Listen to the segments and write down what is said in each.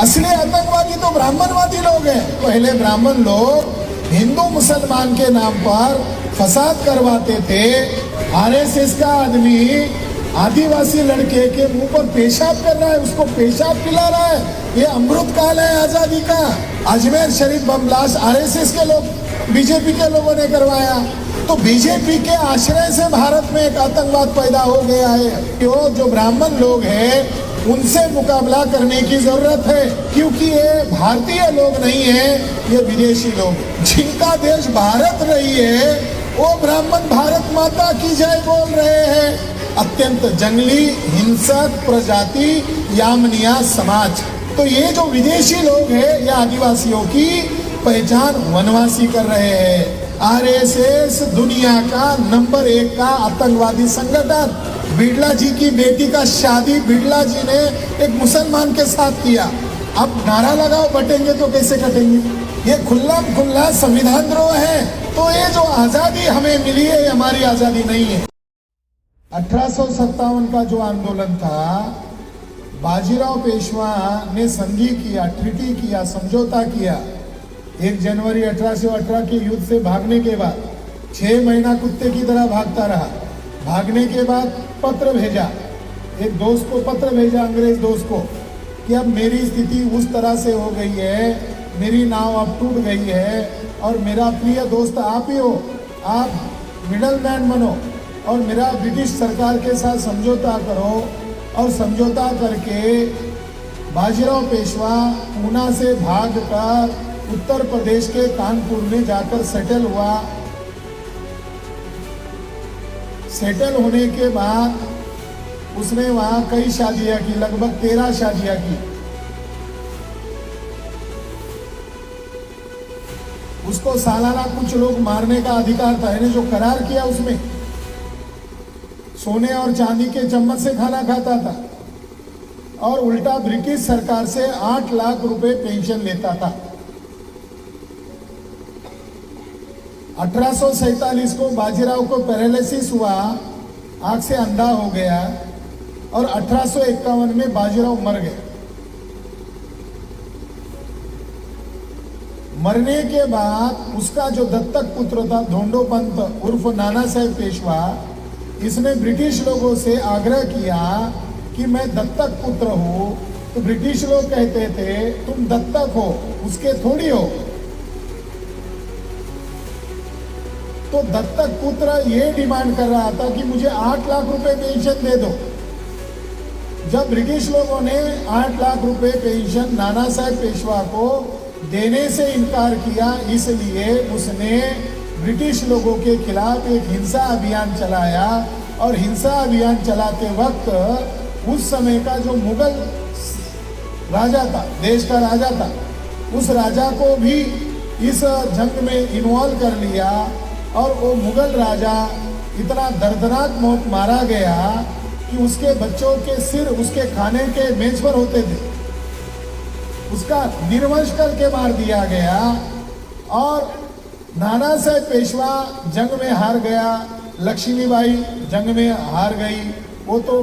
असली आतंकवादी तो ब्राह्मणवादी लोग हैं। पहले ब्राह्मण लोग हिंदू मुसलमान के नाम पर फसाद करवाते थे। आरएसएस का आदमी आदिवासी लड़के के मुंह पर पेशाब कर रहा है, उसको पेशाब पिला रहा है। ये अमृत काल है आजादी का। Ajmer Sharif bomb blast RSS के लोग, बीजेपी के लोगों ने करवाया। तो बीजेपी के आश्रय से भारत में एक आतंकवाद पैदा हो गया है। क्यों? जो ब्राह्मण लोग हैं उनसे मुकाबला करने की जरूरत है, क्योंकि ये भारतीय लोग नहीं है, ये विदेशी लोग। जिनका देश भारत रही है वो ब्राह्मण भारत माता की जय बोल रहे हैं। अत्यंत जंगली, हिंसक प्रजाति, यामनिया समाज। तो ये जो विदेशी लोग हैं ये आदिवासियों की पहचान वनवासी कर रहे हैं। आरएसएस दुनिया का नंबर 1 का आतंकवादी संगठन। बिड़ला जी की बेटी का शादी बिड़ला जी ने एक मुसलमान के साथ किया। अब नारा लगाओ बटेंगे तो कैसे कटेंगे? ये खुला खुला संविधान द्रोह है। तो ये जो आजादी हमें मिली है ये हमारी आजादी नहीं है। 1857 का जो आंदोलन था, बाजीराव पेशवा ने संधि किया, ट्रीटी किया, समझौता किया। 1 जनवरी 1818 के युद्ध से भागने के बाद 6 महीना कुत्ते की तरह भागता रहा। भागने के बाद पत्र भेजा, एक दोस्त को पत्र भेजा, अंग्रेज दोस्त को, कि अब मेरी स्थिति उस तरह से हो गई है, मेरी नाव अब टूट गई है और मेरा प्रिय दोस्त आप ही हो। आप मिडल मैन बनो और मेरा ब्रिटिश सरकार के साथ समझौता करो। और समझौता करके बाजीराव पेशवा पूना से भागकर उत्तर प्रदेश के कानपुर में जाकर सेटल हुआ। सेटल होने के बाद उसने वहां कई शादियां की, लगभग 13 शादियां की। उसको सालाना कुछ लोग मारने का अधिकार था, यानी जो करार किया उसमें सोने और चांदी के चम्मच से खाना खाता था और उल्टा ब्रिटिश सरकार से 8 लाख रुपए पेंशन लेता था। 1847 को बाजीराव को पैरालिसिस हुआ, आंख से अंधा हो गया और 1851 में बाजीराव मर गए। मरने के बाद उसका जो दत्तक पुत्र था धोंडो पंत उर्फ नाना साहेब पेशवा, इसने ब्रिटिश लोगों से आग्रह किया कि मैं दत्तक पुत्र हूं। तो ब्रिटिश लोग कहते थे तुम दत्तक हो, उसके थोड़ी हो। तो दत्तक पुत्र ये डिमांड कर रहा था कि मुझे 8 लाख रुपए पेंशन दे दो। जब ब्रिटिश लोगों ने 8 लाख रुपए पेंशन नाना साहेब पेशवा को देने से इनकार किया, इसलिए उसने ब्रिटिश लोगों के खिलाफ एक हिंसा अभियान चलाया। और हिंसा अभियान चलाते वक्त उस समय का जो मुगल राजा था, देश का राजा था, उस राजा को भी इस जंग में इन्वॉल्व कर लिया। और वो मुगल राजा इतना दर्दनाक मौत मारा गया कि उसके बच्चों के सिर उसके खाने के मेज पर होते थे। उसका निर्वंश करके मार दिया गया। और नाना साहेब पेशवा जंग में हार गया, लक्ष्मीबाई जंग में हार गई, वो तो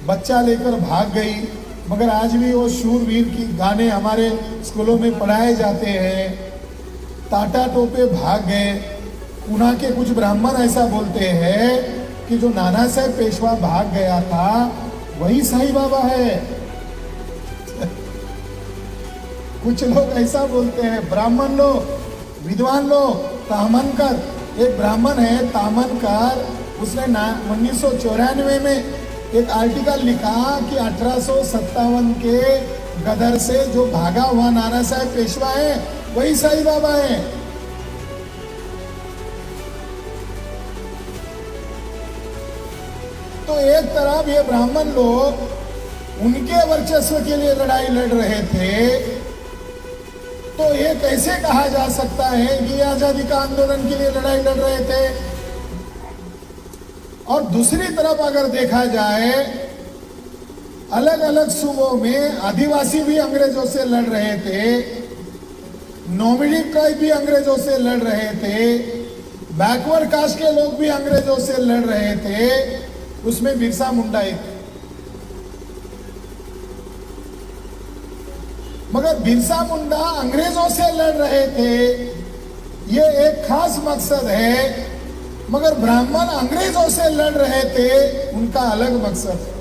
बच्चा लेकर भाग गई। मगर आज भी वो शूरवीर की गाने हमारे स्कूलों में पढ़ाए जाते हैं। टाटा टोपे भाग गए। पूना के कुछ ब्राह्मण ऐसा बोलते हैं कि जो नाना साहेब पेशवा भाग गया था वही साईं बाबा है। कुछ लोग ऐसा बोलते हैं, ब्राह्मण लोग, विद्वान लोग। तामनकर, एक ब्राह्मण है तामनकर, उसने 1994 में एक आर्टिकल लिखा कि 1857 के गदर से जो भागा हुआ नाना साहेब पेशवा है वही साईं बाबा है। तो एक तरफ ये ब्राह्मण लोग उनके वर्चस्व के लिए लड़ाई लड़ रहे थे, तो ये कैसे कहा जा सकता है कि आजादी का आंदोलन के लिए लड़ाई लड़ रहे थे? और दूसरी तरफ अगर देखा जाए, अलग अलग सूबों में आदिवासी भी अंग्रेजों से लड़ रहे थे, नॉमिनी ट्राइब भी अंग्रेजों से लड़ रहे थे, बैकवर्ड कास्ट के लोग भी अंग्रेजों से लड़ रहे थे। उसमें बिरसा मुंडा एक। मगर बिरसा मुंडा अंग्रेजों से लड़ रहे थे, ये एक खास मकसद है। मगर ब्राह्मण अंग्रेजों से लड़ रहे थे, उनका अलग मकसद है।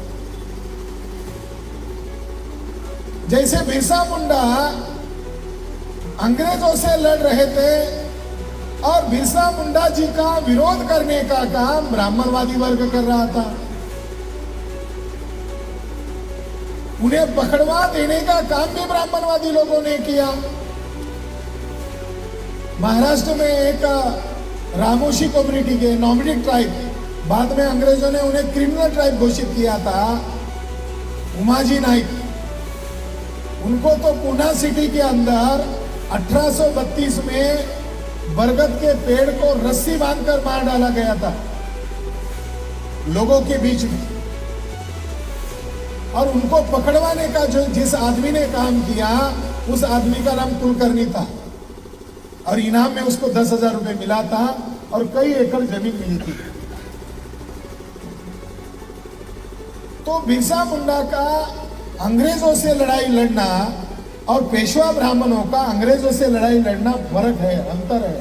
जैसे बिरसा मुंडा अंग्रेजों से लड़ रहे थे और बिरसा मुंडा जी का विरोध करने का काम ब्राह्मणवादी वर्ग कर रहा था। उन्हें पकड़वा देने का काम भी ब्राह्मणवादी लोगों ने किया। महाराष्ट्र में एक रामोशी कम्युनिटी के नॉमिडिक ट्राइब, बाद में अंग्रेजों ने उन्हें क्रिमिनल ट्राइब घोषित किया था, उमाजी नाइक। उनको तो पूना सिटी के अंदर 1832 में बरगद के पेड़ को रस्सी बांधकर मार डाला गया था लोगों के बीच में। और उनको पकड़वाने का जो जिस आदमी ने काम किया, उस आदमी का नाम कुलकर्णी था और इनाम में उसको 10,000 रुपए मिला था और कई एकड़ जमीन मिली थी। तो बिरसा मुंडा का अंग्रेजों से लड़ाई लड़ना और पेशवा ब्राह्मणों का अंग्रेजों से लड़ाई लड़ना फर्क है, अंतर है।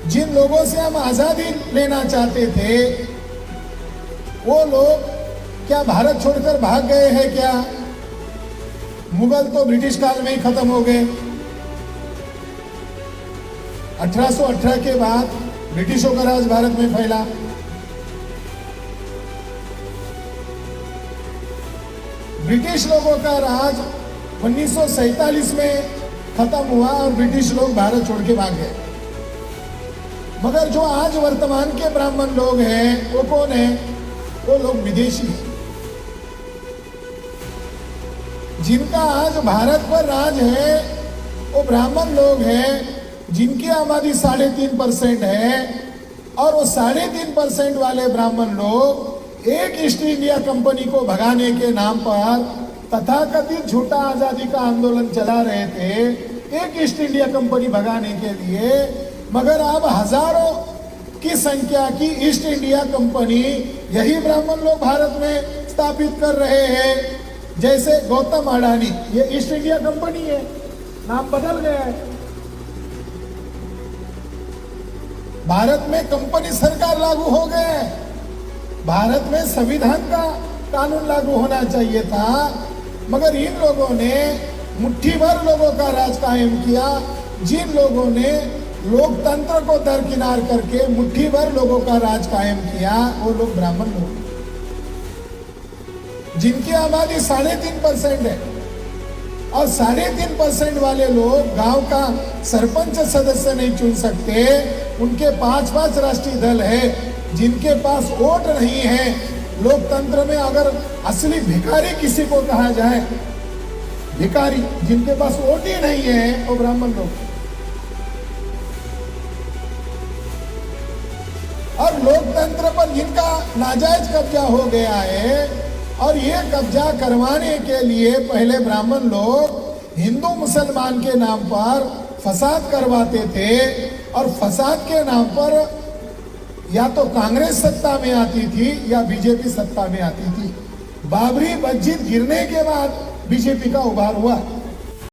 जिन लोगों से हम आजादी लेना चाहते थे, वो लोग क्या भारत छोड़कर भाग गए हैं क्या? मुगल तो ब्रिटिश काल में ही खत्म हो गए। 1818 के बाद ब्रिटिशों का राज भारत में फैला। ब्रिटिश लोगों का राज 1947 में खत्म हुआ और ब्रिटिश लोग भारत छोड़ के भाग गए। मगर जो आज वर्तमान के ब्राह्मण लोग हैं, वो कौन है? वो लोग विदेशी हैं, जिनका आज भारत पर राज है। वो ब्राह्मण लोग हैं जिनकी आबादी 3.5% है और वो 3.5% वाले ब्राह्मण लोग एक ईस्ट इंडिया कंपनी को भगाने के नाम पर तथाकथित झूठा आजादी का आंदोलन चला रहे थे, एक ईस्ट इंडिया कंपनी भगाने के लिए। मगर अब हजारों की संख्या की ईस्ट इंडिया कंपनी यही ब्राह्मण लोग भारत में स्थापित कर रहे हैं। जैसे गौतम अडानी, ये ईस्ट इंडिया कंपनी है, नाम बदल गया है। भारत में कंपनी सरकार लागू हो गए। भारत में संविधान का कानून लागू होना चाहिए था, मगर इन लोगों ने मुट्ठी भर लोगों का राज कायम किया। जिन लोगों ने लोकतंत्र को दरकिनार करके मुट्ठी भर लोगों का राज कायम किया, वो लोग ब्राह्मण लोग, जिनकी आबादी 3.5% है। और 3.5% वाले लोग गांव का सरपंच सदस्य नहीं चुन सकते। उनके 5-5 राष्ट्रीय दल है, जिनके पास वोट नहीं है। लोकतंत्र में अगर असली भिखारी किसी को कहा जाए, भिखारी जिनके पास वोट ही नहीं है, वो ब्राह्मण लोग। और लोकतंत्र पर जिनका नाजायज कब्जा हो गया है, और ये कब्जा करवाने के लिए पहले ब्राह्मण लोग हिंदू मुसलमान के नाम पर फसाद करवाते थे। और फसाद के नाम पर या तो कांग्रेस सत्ता में आती थी या बीजेपी सत्ता में आती थी। बाबरी मस्जिद गिरने के बाद बीजेपी का उभार हुआ।